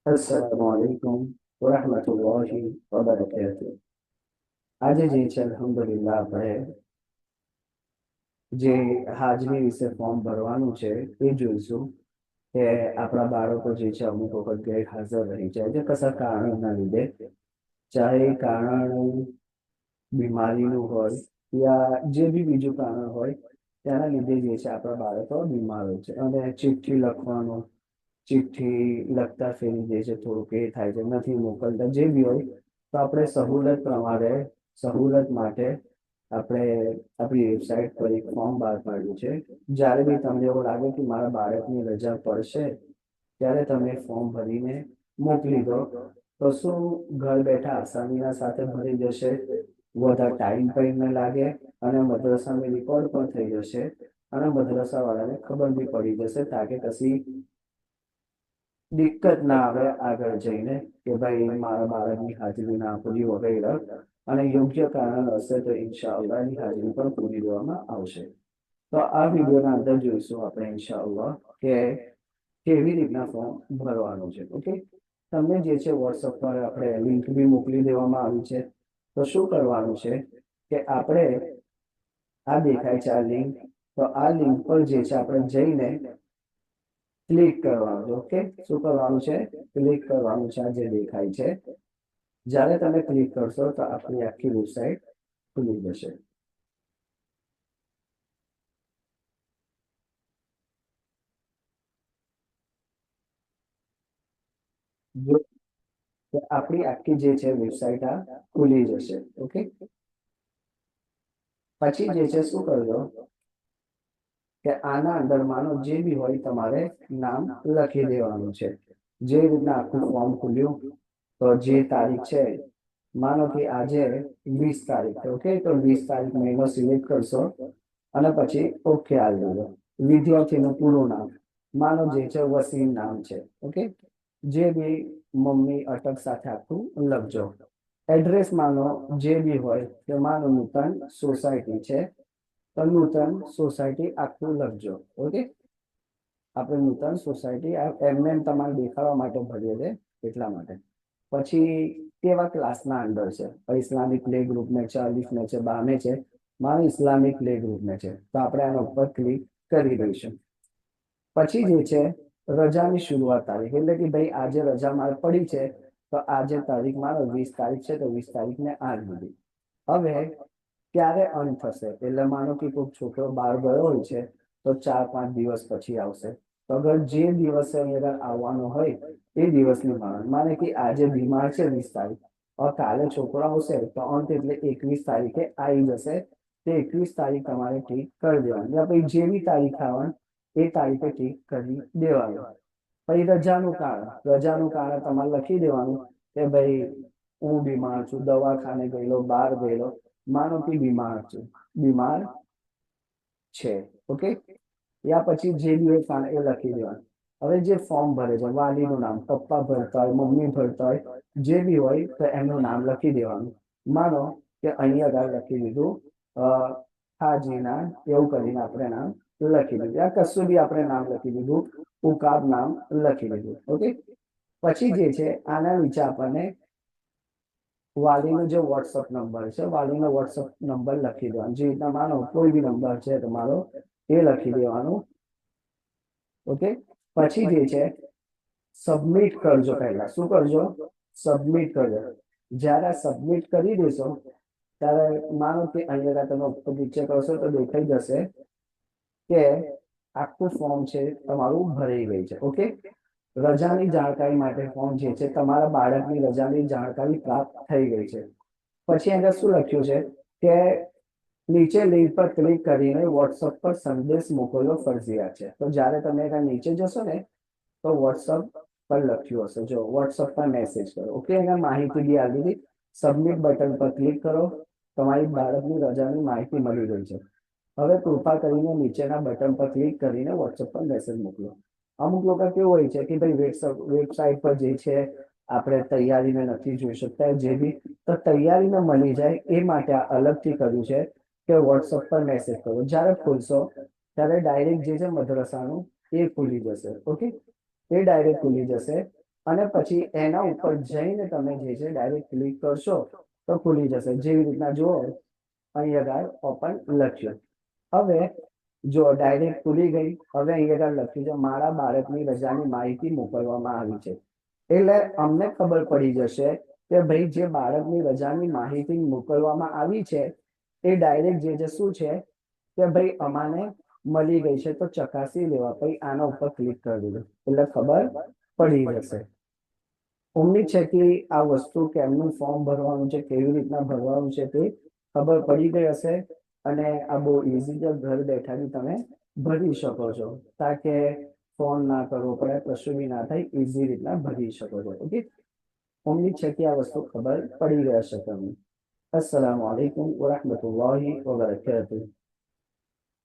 अस्सलामुअलैकुम वरहमतुल्लाहि वबरकातुह। આજે જે છે અલ્હમ્દુલિલ્લાહ આપણે જે હાજરી વિશે ફોર્મ ભરવાનું છે એ જોઈશું કે આપણા બાળકો જે છે અમુક વખત ગેરહાજર રહી જાય છે કશા કારણોના લીધે, ચાહે એ કારણ બીમારીનું હોય યા જે બી બીજું કારણ હોય તેના લીધે જે છે આપણા બાળકો બીમાર હોય છે અને ચિઠ્ઠી લખવાનું, ચિઠ્ઠી લખતા ફેરી જે છે થોડુંક એ થાય છે, નથી મોકલતા, જે બી હોય તો આપણે સહુલત પ્રમાણે સહુલત માટે આપણે આપણી વેબસાઇટ પર એક ફોર્મ બહાર પાડ્યું છે. જ્યારે બી તમને એવું લાગે કે મારા બાળકની રજા પડશે ત્યારે તમે ફોર્મ ભરીને મોકલી દો, તો શું ઘર બેઠા આસાનીના સાથે ભરી જશે, વધારે ટાઈમ પણ ન લાગે અને મદ્રસામાં રેકોર્ડ પણ થઈ જશે અને મદ્રસા વાળાને ખબર બી પડી જશે તાકે કશી દિક્કત ના આવે આગળ જઈને કે ભાઈ મારા બાળકની હાજરી ના પૂરી વગેરે, અને યોગ્ય કારણ હશે તો ઇન્શાઅલ્લાહ એની હાજરી પણ પૂરી દેવામાં આવશે. તો આ વિડીયોના અંદર જોઈશું આપણે ઇન્શાઅલ્લાહ કે કેવી રીતના ફોર્મ ભરવાનું છે. ઓકે, તમને જે છે વોટ્સઅપ પર આપણે લિંક બી મોકલી દેવામાં આવી છે. તો શું કરવાનું છે કે આપણે આ દેખાય છે આ લિંક, તો આ લિંક પર જે છે આપણે જઈને ક્લિક કરવાનું. ઓકે, શું કરવાનું છે? ક્લિક કરવાનું છે. આ જે દેખાય છે, જ્યારે તમે ક્લિક કરશો તો આપણી આખી વેબસાઇટ ખુલી જશે. જો આપણી આખી જે છે વેબસાઇટ આ ખુલી જશે. ઓકે, પછી જે છે શું કરજો કે આના અંદર માનો જે બી હોય તમારે નામ લખી દેવાનું છે. જે રીતના આખું ફોર્મ ખુલ્યું તો જે તારીખ છે, માનો કે આજે 20 તારીખ છે. ઓકે, તો 20 તારીખ મહિનો સિલેક્ટ કરશો અને પછી ઓકે આવી દેજો. વિદ્યાર્થીનું પૂરું નામ માનો જે છે વસીમ નામ છે. ઓકે, જે બી મમ્મી અટક સાથે આખું લખજો. એડ્રેસ માનો જે બી હોય કે માનો નૂતન સોસાયટી છે તો નૂતન સોસાયટી આખું લખજો. ઓકે, આપણે નૂતન સોસાયટી એમને તમારે દેખાડવા માટે ભરીએ છે એટલા માટે. પછી કેવા ક્લાસના અંદર છે, ઇસ્લામિક પ્લે ગ્રુપ ને છે, અલીફ ને છે, બામે છે, મારો ઇસ્લામિક પ્લે ગ્રુપ ને છે, તો આપણે આના ઉપર ક્લિક કરી દઈશું. પછી જે છે રજાની શરૂઆત તારીખ, એટલે કે ભાઈ આજે રજા મારે પડી છે તો આજે તારીખ મારો 20 તારીખ છે તો 20 તારીખ ને આજ બધી. હવે ક્યારે અંત થશે, એટલે માનો કે કોઈ છોકરો બહાર ગયો હોય છે તો 4-5 દિવસ પછી આવશે. તો અગર જે દિવસે અહીંયા આવવાનો હોય એ દિવસની માને કે આજે બીમાર છે 20 તારીખ, और કાલે છોકરો આવશે તો અંત એટલે 21 તારીખે આવી જશે. તે 21 તારીખ તમારે ઠીક કરી દેવાની, પછી જેવી તારીખ આવવાની એ તારીખે ઠીક કરી દેવાનું. પછી રજાનું કારણ તમારે લખી દેવાનું કે ભાઈ હું બીમાર છું, દવાખાને ગયેલો, બહાર ગયેલો, માનો કે બીમાર છે. ઓકે, યા પછી જે બી હોય કારણ એ લખી દેવાનું. હવે જે ફોર્મ ભરે છે વાલીનું નામ, પપ્પા ભરતા હોય, મમ્મી ભરતા હોય, જે બી હોય તો એમનું નામ લખી દેવાનું. માનો કે અહીંયા આગળ લખી દીધું હાજીના, એવું કરીને આપણે નામ લખી દીધું, યા કશું બી આપણે નામ લખી દીધું, ઉકાબ નામ લખી દીધું. ઓકે, પછી જે છે આના નીચે આપણને વાલીનો જે વોટ્સઅપ નંબર છે, વાલીનો વોટ્સઅપ નંબર લખી દેવાનો. જે રીતના માનો કોઈ બી નંબર છે તમારો એ લખી દેવાનું. ઓકે, પછી જે છે સબમિટ કરજો. પહેલા શું કરજો? સબમિટ કરજો. જ્યારે સબમિટ કરી દેશો ત્યારે માનો કે અહીંયા તમે ઉપર નીચે કરશો તો દેખાઈ જશે કે આખું ફોર્મ છે તમારું ભરાઈ ગઈ છે. ઓકે, રજાની જાણકારી માટે ફોર્મ જે છે તમારા બાળકની રજાની જાણકારી પ્રાપ્ત થઈ ગઈ છે. પછી અંદર શું લખ્યું છે કે નીચે લિંક પર ક્લિક કરીને વોટ્સઅપ પર સંદેશ મોકલવો ફરજિયાત છે. તો જ્યારે તમે નીચે જશો ને તો વોટ્સઅપ પર લખ્યું હશે, જો વોટ્સઅપ પર મેસેજ કરો. ઓકે, એના માહિતી બી આવી દીધી. સબમિટ બટન પર ક્લિક કરો, તમારી બાળકની રજાની માહિતી મળી ગઈ છે. હવે કૃપા કરીને નીચેના બટન પર ક્લિક કરીને વોટ્સઅપ પર મેસેજ મોકલો. અમુક લોકો કેવું હોય છે કે ભાઈ વેબસાઇટ પર જે છે આપણે તૈયારીને નથી જોઈ શકતા, જે બી તો તૈયારીને મળી જાય એ માટે આ અલગથી કર્યું છે કે વોટ્સઅપ પર મેસેજ કરો. જ્યારે ખોલશો ત્યારે ડાયરેક્ટ જે છે મદ્રસાનું એ ખુલી જશે. ઓકે, એ ડાયરેક્ટ ખુલી જશે. અને પછી એના ઉપર જઈને તમે જે છે ડાયરેક્ટ ક્લિક કરશો તો ખુલી જશે। જેવી રીતના જુઓ અહીં આગળ ઓપન લખ્યું। હવે જો ડાયરેક્ટ ખુલી ગઈ। હવે અહીં આગળ લખ્યું છે મારા બાળકની રજાની માહિતી મોકલવામાં આવી છે। એટલે અમને ખબર પડી જશે કે ભાઈ જે બાળકની રજાની માહિતી મોકલવામાં આવી છે એ ડાયરેક્ટ જે શું છે કે ભાઈ અમાને મળી ગઈ છે, તો ચકાસી લેવા પછી આના ઉપર ક્લિક કરી દીધું એટલે ખબર પડી જશે। ઉમ્મીદ છે કે આ વસ્તુ કેમનું ફોર્મ ભરવાનું છે, કેવી રીતના ભરવાનું છે તે ખબર પડી ગઈ હશે। અને આ બહુ ઈઝી છે, ઘર બેઠા બી તમે ભરી શકો છો, તાકે ફોન ના કરવો પડે, કશું બી ના થાય, ઈઝી રીતના ભરી શકો છો। ઓકે, ઉમ્મીદ છે કે આ વસ્તુ ખબર પડી ગઈ હશે તમને। અસ્સલામુ અલૈકુમ વરહમતુલ્લાહિ વબરકાતુહુ।